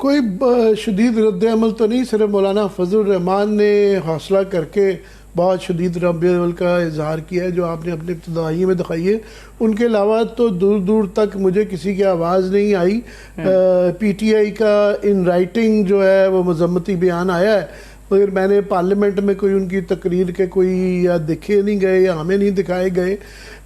کوئی شدید رد عمل تو نہیں، صرف مولانا فضل الرحمان نے حوصلہ کر کے بہت شدید رد عمل کا اظہار کیا ہے جو آپ نے اپنے ابتدائی میں دکھائی ہے. ان کے علاوہ تو دور دور تک مجھے کسی کی آواز نہیں آئی. پی ٹی آئی کا ان رائٹنگ جو ہے وہ مذمتی بیان آیا ہے، مگر میں نے پارلیمنٹ میں کوئی ان کی تقریر کے کوئی یا دیکھے نہیں گئے یا ہمیں نہیں دکھائے گئے.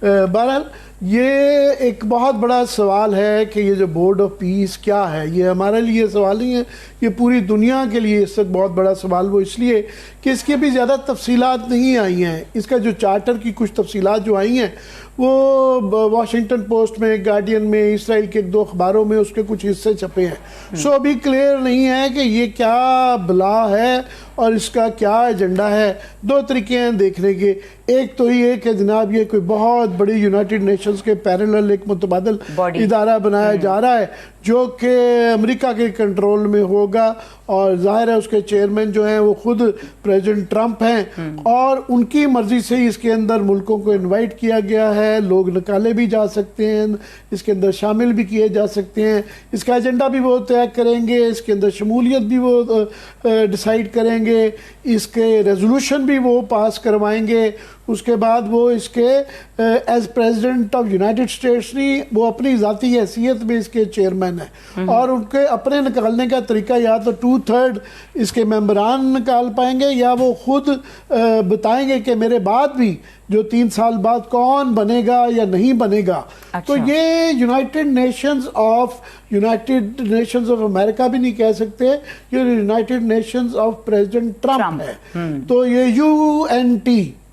بہرحال یہ ایک بہت بڑا سوال ہے کہ یہ جو بورڈ آف پیس کیا ہے. یہ ہمارے لیے سوال نہیں ہے، یہ پوری دنیا کے لیے اس وقت بہت بڑا سوال، وہ اس لیے کہ اس کی ابھی زیادہ تفصیلات نہیں آئی ہیں. اس کا جو چارٹر کی کچھ تفصیلات جو آئی ہیں وہ واشنگٹن پوسٹ میں، گارڈین میں، اسرائیل کے ایک دو اخباروں میں اس کے کچھ حصے چھپے ہیں. سو ابھی کلیئر نہیں ہے کہ یہ کیا بلا ہے اور اس کا کیا ایجنڈا ہے. دو طریقے ہیں دیکھنے کے. ایک تو یہ کہ جناب یہ کوئی بہت بڑی یونائٹڈ نیشنز کے پیرلل ایک متبادل ادارہ بنایا جا رہا ہے جو کہ امریکہ کے کنٹرول میں ہوگا، اور ظاہر ہے اس کے چیئرمین جو ہیں وہ خود پریزیڈنٹ ٹرمپ ہیں، اور ان کی مرضی سے ہی اس کے اندر ملکوں کو انوائٹ کیا گیا ہے. لوگ نکالے بھی جا سکتے ہیں، اس کے اندر شامل بھی کیے جا سکتے ہیں. اس کا ایجنڈا بھی وہ طے کریں گے، اس کے اندر شمولیت بھی وہ ڈیسائیڈ کریں گے، اس کے ریزولوشن بھی وہ پاس کروائیں گے. اس کے بعد وہ اس کے as president of United States نہیں، وہ اپنی ذاتی حیثیت میں اس کے چیئرمین ہیں، اور ان کے اپنے نکالنے کا طریقہ یا تو 2/3 اس کے ممبران نکال پائیں گے، یا وہ خود بتائیں گے کہ میرے بعد بھی جو 3 سال بعد کون بنے گا یا نہیں بنے گا. تو یہ یونائٹڈ نیشنز آف امریکہ بھی نہیں کہہ سکتے، یہ United nations of president Trump ہے. تو یہ UNT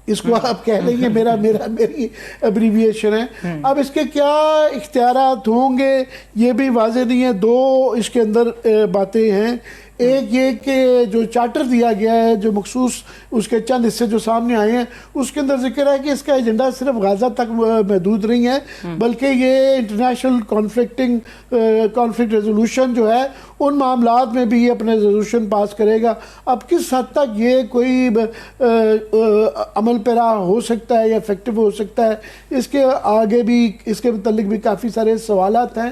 اس کو آپ کہہ لیں گے، میری ابریویشن ہے. اب اس کے کیا اختیارات ہوں گے یہ بھی واضح نہیں ہے. دو اس کے اندر باتیں ہیں. ایک یہ کہ جو چارٹر دیا گیا ہے، جو مخصوص اس کے چند حصے جو سامنے آئے ہیں، اس کے اندر ذکر ہے کہ اس کا ایجنڈا صرف غزہ تک محدود نہیں ہے، بلکہ یہ انٹرنیشنل کانفلکٹ ریزولوشن جو ہے ان معاملات میں بھی یہ اپنے ریزولوشن پاس کرے گا. اب کس حد تک یہ کوئی عمل پیرا ہو سکتا ہے یا افیکٹو ہو سکتا ہے، اس کے آگے بھی اس کے متعلق بھی کافی سارے سوالات ہیں.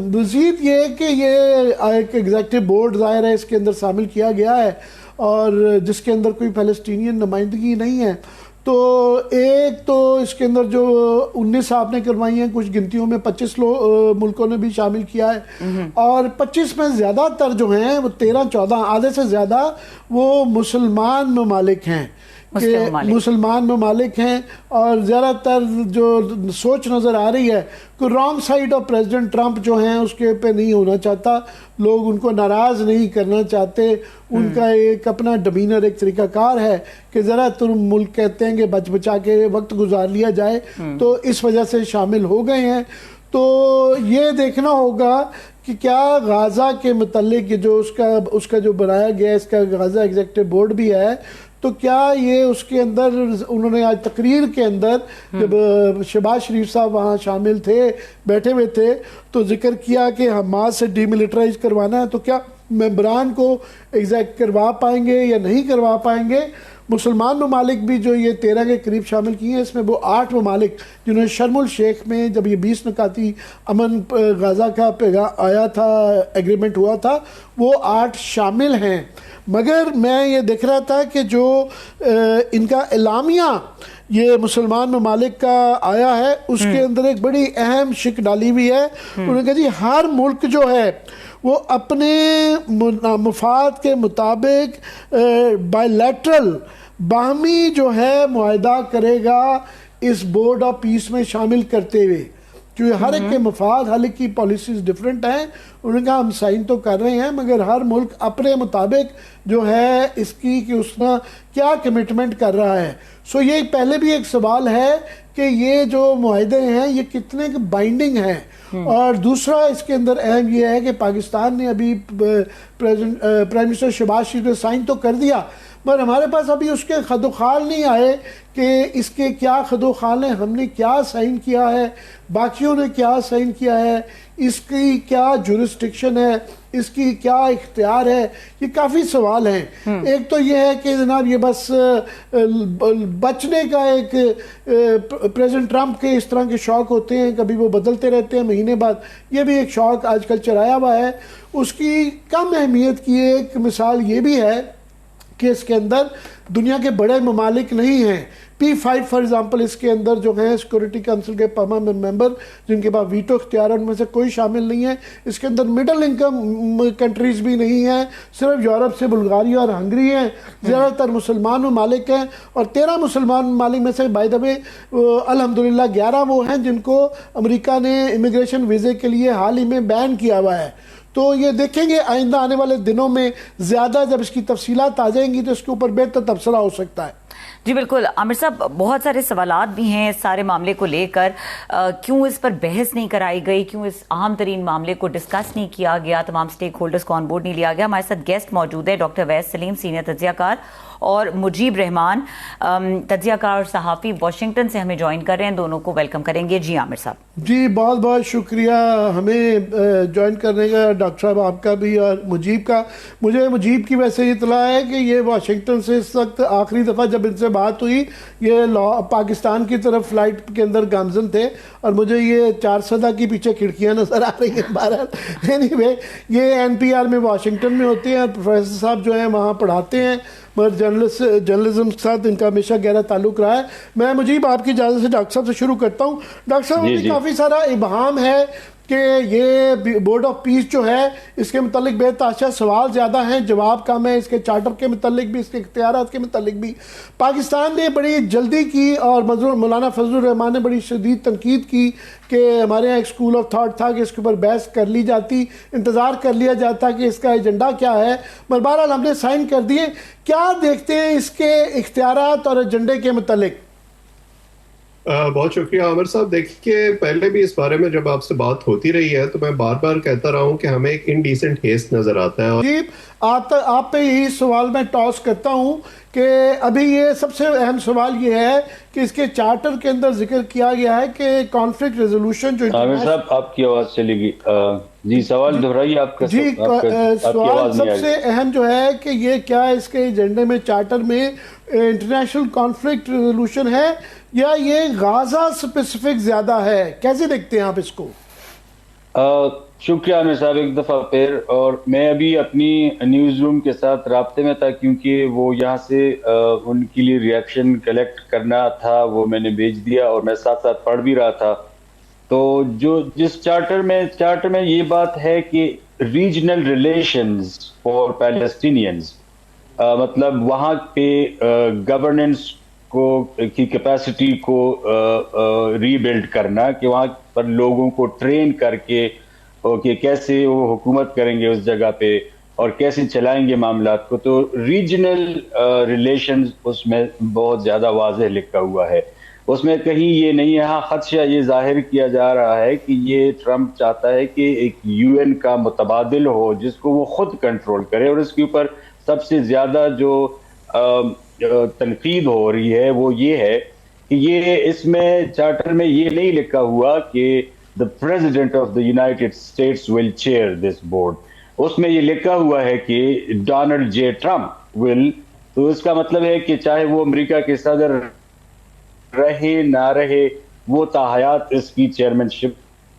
مزید یہ کہ یہ ایک ایگزیکٹو بورڈ ظاہر ہے اس کے اندر شامل کیا گیا ہے، اور جس کے اندر کوئی فلسطینین نمائندگی نہیں ہے. تو ایک تو اس کے اندر جو 19 آپ نے کروائی ہیں، کچھ گنتیوں میں 25 ملکوں نے بھی شامل کیا ہے، اور 25 میں زیادہ تر جو ہیں وہ 13-14 آدھے سے زیادہ وہ مسلمان ممالک ہیں، مسلمان ممالک ہیں. اور زیادہ تر جو سوچ نظر آ رہی ہے کہ wrong side of president Trump جو ہیں اس کے پہ نہیں ہونا چاہتا، لوگ ان کو ناراض نہیں کرنا چاہتے. ان کا ایک اپنا ڈمینر، ایک طریقہ کار ہے کہ ذرا تم ملک کہتے ہیں کہ بچ بچا کے وقت گزار لیا جائے، تو اس وجہ سے شامل ہو گئے ہیں. تو یہ دیکھنا ہوگا کہ کیا غزہ کے متعلق جو اس کا جو بنایا گیا ہے، اس کا غزہ ایگزیکٹو بورڈ بھی ہے، تو کیا یہ اس کے اندر انہوں نے آج تقریر کے اندر جب شہباز شریف صاحب وہاں شامل تھے، بیٹھے ہوئے تھے، تو ذکر کیا کہ حماس سے ڈی ملٹرائز کروانا ہے، تو کیا ممبران کو ایگزیکٹ کروا پائیں گے یا نہیں کروا پائیں گے. مسلمان ممالک بھی جو یہ 13 کے قریب شامل کیے ہیں، اس میں وہ 8 ممالک جنہوں نے شرم الشیخ میں جب یہ 20 نکاتی امن غزہ کا آیا تھا، ایگریمنٹ ہوا تھا، وہ 8 شامل ہیں. مگر میں یہ دیکھ رہا تھا کہ جو ان کا اعلامیہ یہ مسلمان ممالک کا آیا ہے، اس کے اندر ایک بڑی اہم شک ڈالی ہوئی ہے. انہوں نے کہا جی ہر ملک جو ہے وہ اپنے مفاد کے مطابق بائی لیٹرل باہمی جو ہے معاہدہ کرے گا اس بورڈ آف پیس میں شامل کرتے ہوئے، کیونکہ ہر ایک کے مفاد، ہر ایک کی پالیسیز ڈیفرنٹ ہیں. انہوں نے کہا ہم سائن تو کر رہے ہیں، مگر ہر ملک اپنے مطابق جو ہے اس کی کہ اس نے کیا کمٹمنٹ کر رہا ہے. سو یہ پہلے بھی ایک سوال ہے کہ یہ جو معاہدے ہیں یہ کتنے بائنڈنگ ہیں. اور دوسرا اس کے اندر اہم یہ ہے کہ پاکستان نے ابھی پرائم منسٹر شہباز شریف نے سائن تو کر دیا، مگر ہمارے پاس ابھی اس کے خد و خال نہیں آئے کہ اس کے کیا خد و خال ہیں، ہم نے کیا سائن کیا ہے، باقیوں نے کیا سائن کیا ہے، اس کی کیا جورسڈکشن ہے، اس کی کیا اختیار ہے. یہ کافی سوال ہیں. ایک تو یہ ہے کہ جناب یہ بس بچنے کا ایک پریزیڈنٹ ٹرمپ کے اس طرح کے شوق ہوتے ہیں، کبھی وہ بدلتے رہتے ہیں مہینے بعد، یہ بھی ایک شوق آج کل چرایا ہوا ہے. اس کی کم اہمیت کی ایک مثال یہ بھی ہے کہ اس کے اندر دنیا کے بڑے ممالک نہیں ہیں. P5 فار ایگزامپل اس کے اندر جو ہیں سیکورٹی کونسل کے پرماننٹ ممبر جن کے پاس ویٹو اختیار ہے ان میں سے کوئی شامل نہیں ہے. اس کے اندر مڈل انکم کنٹریز بھی نہیں ہیں، صرف یورپ سے بلغاریہ اور ہنگری ہیں. زیادہ تر مسلمان ممالک ہیں، اور 13 مسلمان ممالک میں سے بائی دا وے الحمدللہ 11 وہ ہیں جن کو امریکہ نے امیگریشن ویزے کے لیے حال ہی میں بین کیا ہوا ہے. تو یہ دیکھیں گے آئندہ آنے والے دنوں میں زیادہ جب اس کی تفصیلات آ جائیں گی تو اس کے اوپر بہتر تبصرہ ہو سکتا ہے. جی بالکل عامر صاحب، بہت سارے سوالات بھی ہیں اس سارے معاملے کو لے کر. کیوں اس پر بحث نہیں کرائی گئی، کیوں اس اہم ترین معاملے کو ڈسکس نہیں کیا گیا، تمام سٹیک ہولڈرز کو آن بورڈ نہیں لیا گیا. ہمارے ساتھ گیسٹ موجود ہے ڈاکٹر ویس سلیم، سینئر تجزیہ کار، اور مجیب رحمان، تجزیہ کار اور صحافی، واشنگٹن سے ہمیں جوائن کر رہے ہیں. دونوں کو ویلکم کریں گے. جی عامر صاحب. جی بہت بہت شکریہ ہمیں جوائن کرنے کا، ڈاکٹر صاحب آپ کا بھی اور مجیب کا. مجھے مجیب کی ویسے اطلاع ہے کہ یہ واشنگٹن سے اس وقت آخری دفعہ جب ان سے بات ہوئی یہ پاکستان کی طرف فلائٹ کے اندر گامزن تھے، اور مجھے یہ 4 صدا کی پیچھے کھڑکیاں نظر آ رہی ہیں. بہرحال اینی وے یہ NPR میں واشنگٹن میں ہوتے ہیں، اور پروفیسر صاحب جو ہیں وہاں پڑھاتے ہیں، مگر جرنلزم کے ساتھ ان کا ہمیشہ گہرا تعلق رہا ہے. میں مجیب آپ کی اجازت سے ڈاکٹر صاحب سے شروع کرتا ہوں. ڈاکٹر صاحب ابھی کافی سارا ابہام ہے کہ یہ بورڈ آف پیس جو ہے اس کے متعلق بے تحاشا سوال زیادہ ہیں، جواب کم ہے، اس کے چارٹر کے متعلق بھی، اس کے اختیارات کے متعلق بھی. پاکستان نے بڑی جلدی کی اور مولانا فضل الرحمان نے بڑی شدید تنقید کی کہ ہمارے یہاں ایک اسکول آف تھاٹ تھا کہ اس کے اوپر بحث کر لی جاتی، انتظار کر لیا جاتا کہ اس کا ایجنڈا کیا ہے. مگر بہرحال ہم نے سائن کر دیے. کیا دیکھتے ہیں اس کے اختیارات اور ایجنڈے کے متعلق؟ بہت شکریہ عامر صاحب. دیکھیے پہلے بھی اس بارے میں جب آپ سے بات ہوتی رہی ہے تو میں بار بار کہتا رہا ہوں کہ ہمیں ایک انڈیسنٹ ہیسٹ نظر آتا ہے. جی آپ پہ یہی سوال میں ٹاس کرتا ہوں کہ ابھی یہ سب سے اہم سوال یہ ہے کہ اس کے چارٹر کے اندر ذکر کیا گیا ہے کہ کانفلکٹ ریزولوشن جو عامر صاحب آپ کی آواز چلے گی. جی سوال دہرائیے آپ کا. جی سوال سب سے اہم جو ہے کہ یہ کیا اس کے ایجنڈے میں چارٹر میں انٹرنیشنل کانفلکٹ ریزولوشن ہے یا یہ غازہ سپیسیفک زیادہ ہے؟ کیسے دیکھتے ہیں آپ اس کو؟ شکریہ عامر صاحب ایک دفعہ پھر. اور میں ابھی اپنی نیوز روم کے ساتھ رابطے میں تھا کیونکہ وہ یہاں سے ان کے لیے ریئیکشن کلیکٹ کرنا تھا، وہ میں نے بھیج دیا اور میں ساتھ ساتھ پڑھ بھی رہا تھا. تو جس چارٹر میں یہ بات ہے کہ ریجنل ریلیشنز فار پیلسٹینینز، مطلب وہاں پہ گورننس کی کیپیسٹی کو ری بلڈ کرنا، کہ وہاں پر لوگوں کو ٹرین کر کے کہ کیسے وہ حکومت کریں گے اس جگہ پہ اور کیسے چلائیں گے معاملات کو. تو ریجنل ریلیشنز اس میں بہت زیادہ واضح لکھا ہوا ہے. اس میں کہیں یہ نہیں ہے. ہاں خدشہ یہ ظاہر کیا جا رہا ہے کہ یہ ٹرمپ چاہتا ہے کہ ایک UN کا متبادل ہو جس کو وہ خود کنٹرول کرے، اور اس کے اوپر سب سے زیادہ جو تنقید ہو رہی ہے وہ یہ ہے کہ یہ اس میں چارٹر میں یہ نہیں لکھا ہوا کہ the president of the United States will chair this board. اس میں یہ لکھا ہوا ہے کہ ڈونلڈ جے ٹرمپ will. تو اس کا مطلب ہے کہ چاہے وہ امریکہ کے صدر رہے نہ رہے وہ تاحیات اس کی چیئرمین شپ